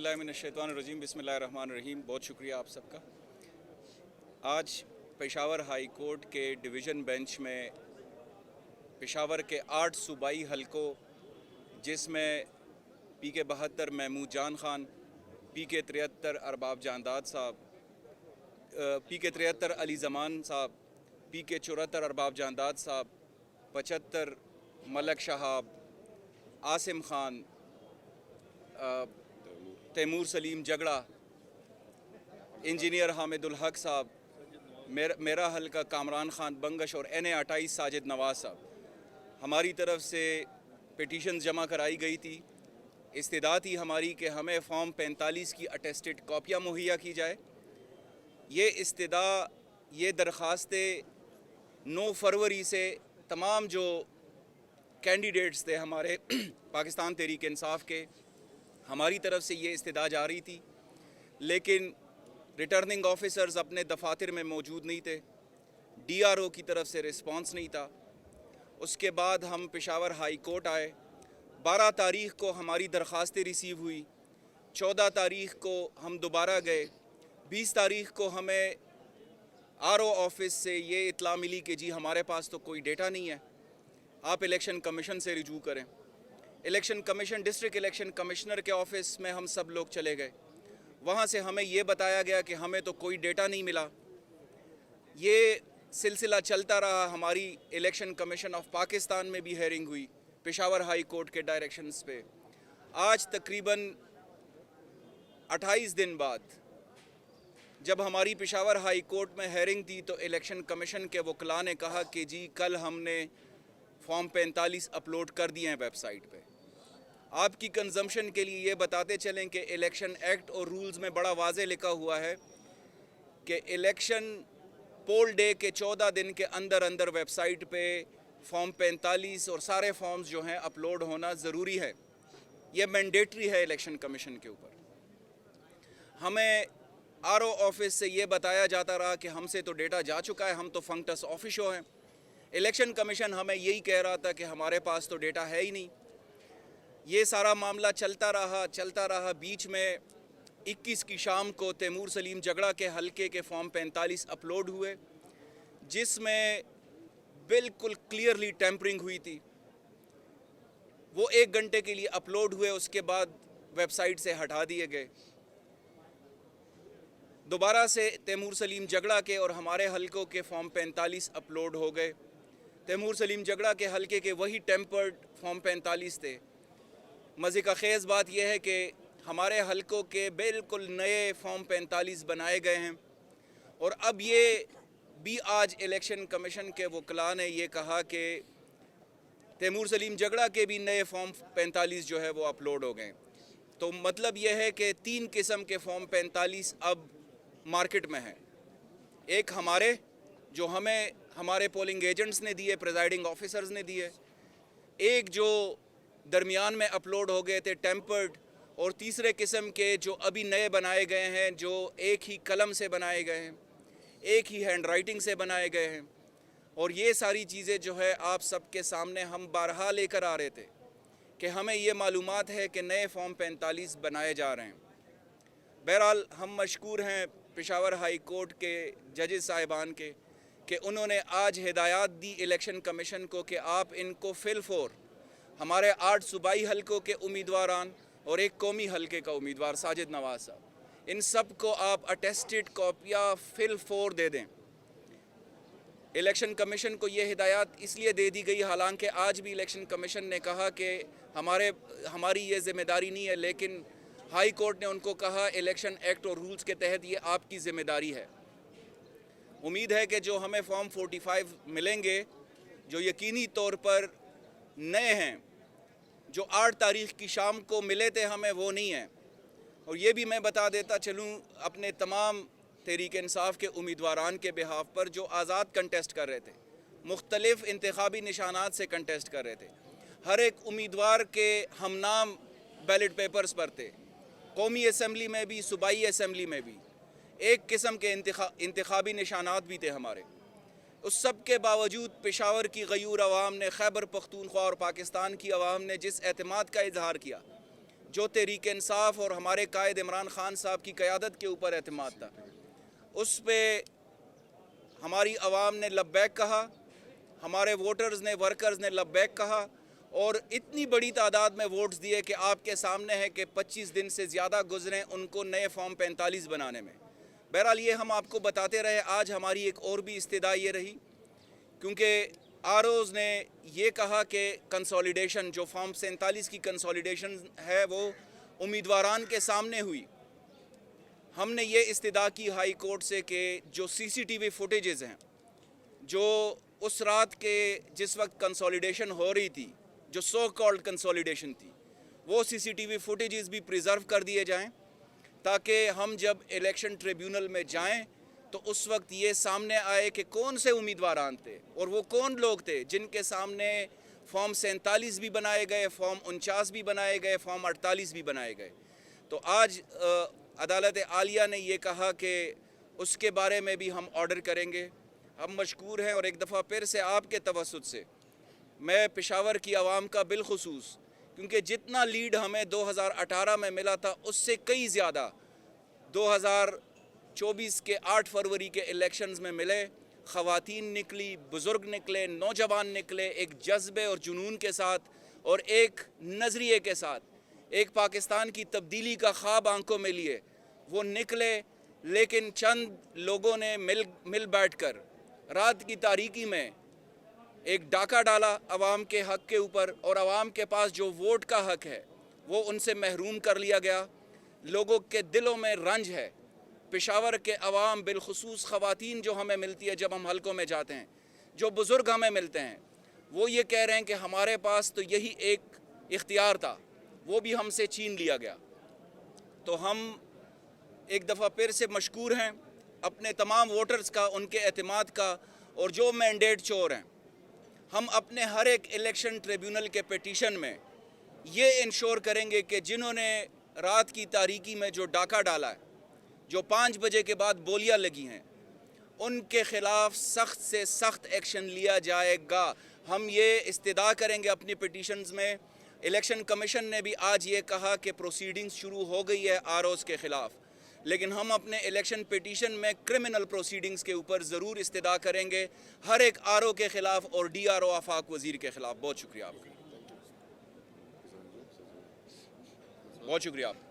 اللہ من الشیطان الرجیم بسم اللہ الرحمن الرحیم. بہت شکریہ آپ سب کا. آج پشاور ہائی کورٹ کے ڈویژن بینچ میں پشاور کے 8 صوبائی حلقوں جس میں پی کے 72 محمود جان خان، پی کے 73 ارباب جانداد صاحب، پی کے 73 علی زمان صاحب، پی کے 74 ارباب جانداد صاحب، 75 ملک شہاب، عاصم خان، تیمور سلیم جگڑا، انجینئر حامد الحق صاحب، میرا حلقہ کامران خان بنگش اور NA28 ساجد نواز صاحب. ہماری طرف سے پٹیشنز جمع کرائی گئی تھی. استدعا تھی ہماری کہ ہمیں فارم 45 کی اٹیسٹڈ کاپیاں مہیا کی جائے. یہ درخواستیں 9 فروری سے تمام جو کینڈیڈیٹس تھے ہمارے پاکستان تحریک انصاف کے، ہماری طرف سے یہ استدعا جا رہی تھی، لیکن ریٹرننگ آفیسرز اپنے دفاتر میں موجود نہیں تھے. DRO کی طرف سے رسپانس نہیں تھا. اس کے بعد ہم پشاور ہائی کورٹ آئے. 12 تاریخ کو ہماری درخواستیں ریسیو ہوئی. 14 تاریخ کو ہم دوبارہ گئے. 20 تاریخ کو ہمیں RO آفس سے یہ اطلاع ملی کہ جی ہمارے پاس تو کوئی ڈیٹا نہیں ہے، آپ الیکشن کمیشن سے رجوع کریں. Election commission, district election commissioner کے آفس میں ہم سب لوگ چلے گئے. وہاں سے ہمیں یہ بتایا گیا کہ ہمیں تو کوئی ڈیٹا نہیں ملا. یہ سلسلہ چلتا رہا. ہماری الیکشن کمیشن آف پاکستان میں بھی ہیئرنگ ہوئی پشاور ہائی کورٹ کے ڈائریکشنز پہ. آج تقریباً 28 دن بعد جب ہماری پشاور ہائی کورٹ میں ہیئرنگ تھی تو الیکشن کمیشن کے وکلاء نے کہا کہ جی کل ہم نے فارم 45 اپلوڈ کر دیے ہیں ویب سائٹ پہ. آپ کی کنزمپشن کے لیے یہ بتاتے چلیں کہ الیکشن ایکٹ اور رولز میں بڑا واضح لکھا ہوا ہے کہ الیکشن پول ڈے کے 14 دن کے اندر ویب سائٹ پہ فارم 45 اور سارے فارمز جو ہیں اپلوڈ ہونا ضروری ہے. یہ مینڈیٹری ہے الیکشن کمیشن کے اوپر. ہمیں RO آفس سے یہ بتایا جاتا رہا کہ ہم سے تو ڈیٹا جا چکا ہے، ہم تو فنکٹس آفیشو ہیں. الیکشن کمیشن ہمیں یہی کہہ رہا تھا کہ ہمارے پاس تو ڈیٹا ہے ہی نہیں. یہ سارا معاملہ چلتا رہا. بیچ میں 21 کی شام کو تیمور سلیم جگڑا کے حلقے کے فارم 45 اپلوڈ ہوئے، جس میں بالکل کلیئرلی ٹیمپرنگ ہوئی تھی. وہ 1 گھنٹے کے لیے اپلوڈ ہوئے، اس کے بعد ویب سائٹ سے ہٹا دیے گئے. دوبارہ سے تیمور سلیم جگڑا کے اور ہمارے حلقوں کے فارم 45 اپلوڈ ہو گئے. تیمور سلیم جگڑا کے حلقے کے وہی ٹیمپرڈ فارم 45 تھے. مزے کا خیز بات یہ ہے کہ ہمارے حلقوں کے بالکل نئے فارم 45 بنائے گئے ہیں. اور اب یہ بھی آج الیکشن کمیشن کے وکلاء نے یہ کہا کہ تیمور سلیم جگڑا کے بھی نئے فارم 45 جو ہے وہ اپلوڈ ہو گئے. تو مطلب یہ ہے کہ 3 قسم کے فارم 45 اب مارکیٹ میں ہیں. ایک ہمارے جو ہمیں ہمارے پولنگ ایجنٹس نے دیے، پریزائڈنگ آفیسرز نے دیے. ایک جو درمیان میں اپلوڈ ہو گئے تھے ٹیمپرڈ، اور تیسرے قسم کے جو ابھی نئے بنائے گئے ہیں، جو ایک ہی قلم سے بنائے گئے ہیں، ایک ہی ہینڈ رائٹنگ سے بنائے گئے ہیں. اور یہ ساری چیزیں جو ہے آپ سب کے سامنے ہم بارہا لے کر آ رہے تھے کہ ہمیں یہ معلومات ہے کہ نئے فارم 45 بنائے جا رہے ہیں. بہرحال ہم مشکور ہیں پشاور ہائی کورٹ کے ججز صاحبان کے کہ انہوں نے آج ہدایات دی الیکشن کمیشن کو کہ آپ ان کو فی الفور ہمارے 8 صوبائی حلقوں کے امیدواران اور ایک قومی حلقے کا امیدوار ساجد نواز صاحب، ان سب کو آپ اٹیسٹڈ کاپیاں فی الفور دے دیں. الیکشن کمیشن کو یہ ہدایات اس لیے دے دی گئی، حالانکہ آج بھی الیکشن کمیشن نے کہا کہ ہماری یہ ذمہ داری نہیں ہے، لیکن ہائی کورٹ نے ان کو کہا الیکشن ایکٹ اور رولز کے تحت یہ آپ کی ذمہ داری ہے. امید ہے کہ جو ہمیں فارم 45 ملیں گے جو یقینی طور پر نئے ہیں، جو 8 تاریخ کی شام کو ملے تھے ہمیں، وہ نہیں ہیں. اور یہ بھی میں بتا دیتا چلوں اپنے تمام تحریک انصاف کے امیدواران کے بہاف پر جو آزاد کنٹیسٹ کر رہے تھے، مختلف انتخابی نشانات سے کنٹیسٹ کر رہے تھے، ہر ایک امیدوار کے ہم نام بیلٹ پیپرز پر تھے، قومی اسمبلی میں بھی، صوبائی اسمبلی میں بھی. ایک قسم کے انتخابی نشانات بھی تھے ہمارے. اس سب کے باوجود پشاور کی غیور عوام نے، خیبر پختونخوا اور پاکستان کی عوام نے جس اعتماد کا اظہار کیا، جو تحریک انصاف اور ہمارے قائد عمران خان صاحب کی قیادت کے اوپر اعتماد تھا، اس پہ ہماری عوام نے لبیک کہا، ہمارے ووٹرز نے، ورکرز نے لبیک کہا، اور اتنی بڑی تعداد میں ووٹس دیے کہ آپ کے سامنے ہے کہ 25 دن سے زیادہ گزرے ان کو نئے فارم 45 بنانے میں۔ بہرحال یہ ہم آپ کو بتاتے رہے۔ آج ہماری ایک اور بھی استدعا یہ رہی، کیونکہ آروز نے یہ کہا کہ کنسولیڈیشن جو فارم 47 کی کنسولیڈیشن ہے وہ امیدواران کے سامنے ہوئی۔ ہم نے یہ استدعا کی ہائی کورٹ سے کہ جو سی سی ٹی وی فوٹیجز ہیں، جو اس رات کے جس وقت کنسولیڈیشن ہو رہی تھی، جو سو کالڈ کنسولیڈیشن تھی، وہ سی سی ٹی وی فوٹیجز بھی پریزرو کر دیے جائیں، تاکہ ہم جب الیکشن ٹریبیونل میں جائیں تو اس وقت یہ سامنے آئے کہ کون سے امیدواران تھے اور وہ کون لوگ تھے جن کے سامنے فارم 47 بھی بنائے گئے، فارم 49 بھی بنائے گئے، فارم 48 بھی بنائے گئے۔ تو آج عدالت عالیہ نے یہ کہا کہ اس کے بارے میں بھی ہم آرڈر کریں گے۔ ہم مشکور ہیں، اور ایک دفعہ پھر سے آپ کے توسط سے میں پشاور کی عوام کا بالخصوص، کیونکہ جتنا لیڈ ہمیں 2018 میں ملا تھا اس سے کئی زیادہ 2024 کے 8 فروری کے الیکشنز میں ملے۔ خواتین نکلی، بزرگ نکلے، نوجوان نکلے، ایک جذبے اور جنون کے ساتھ اور ایک نظریے کے ساتھ، ایک پاکستان کی تبدیلی کا خواب آنکھوں میں لیے وہ نکلے۔ لیکن چند لوگوں نے مل بیٹھ کر رات کی تاریکی میں ایک ڈاکہ ڈالا عوام کے حق کے اوپر، اور عوام کے پاس جو ووٹ کا حق ہے وہ ان سے محروم کر لیا گیا۔ لوگوں کے دلوں میں رنج ہے۔ پشاور کے عوام، بالخصوص خواتین جو ہمیں ملتی ہے جب ہم حلقوں میں جاتے ہیں، جو بزرگ ہمیں ملتے ہیں، وہ یہ کہہ رہے ہیں کہ ہمارے پاس تو یہی ایک اختیار تھا، وہ بھی ہم سے چھین لیا گیا۔ تو ہم ایک دفعہ پھر سے مشکور ہیں اپنے تمام ووٹرز کا، ان کے اعتماد کا، اور جو مینڈیٹ چور ہیں، ہم اپنے ہر ایک الیکشن ٹریبیونل کے پیٹیشن میں یہ انشور کریں گے کہ جنہوں نے رات کی تاریکی میں جو ڈاکہ ڈالا ہے، جو 5 بجے کے بعد بولیاں لگی ہیں، ان کے خلاف سخت سے سخت ایکشن لیا جائے گا۔ ہم یہ استدعا کریں گے اپنی پیٹیشنز میں۔ الیکشن کمیشن نے بھی آج یہ کہا کہ پروسیڈنگز شروع ہو گئی ہے آروز کے خلاف، لیکن ہم اپنے الیکشن پیٹیشن میں کرمنل پروسیڈنگز کے اوپر ضرور استدعا کریں گے، ہر ایک آرو کے خلاف اور ڈی آر او آفاق وزیر کے خلاف۔ بہت شکریہ آپ کا، بہت شکریہ آپ کا۔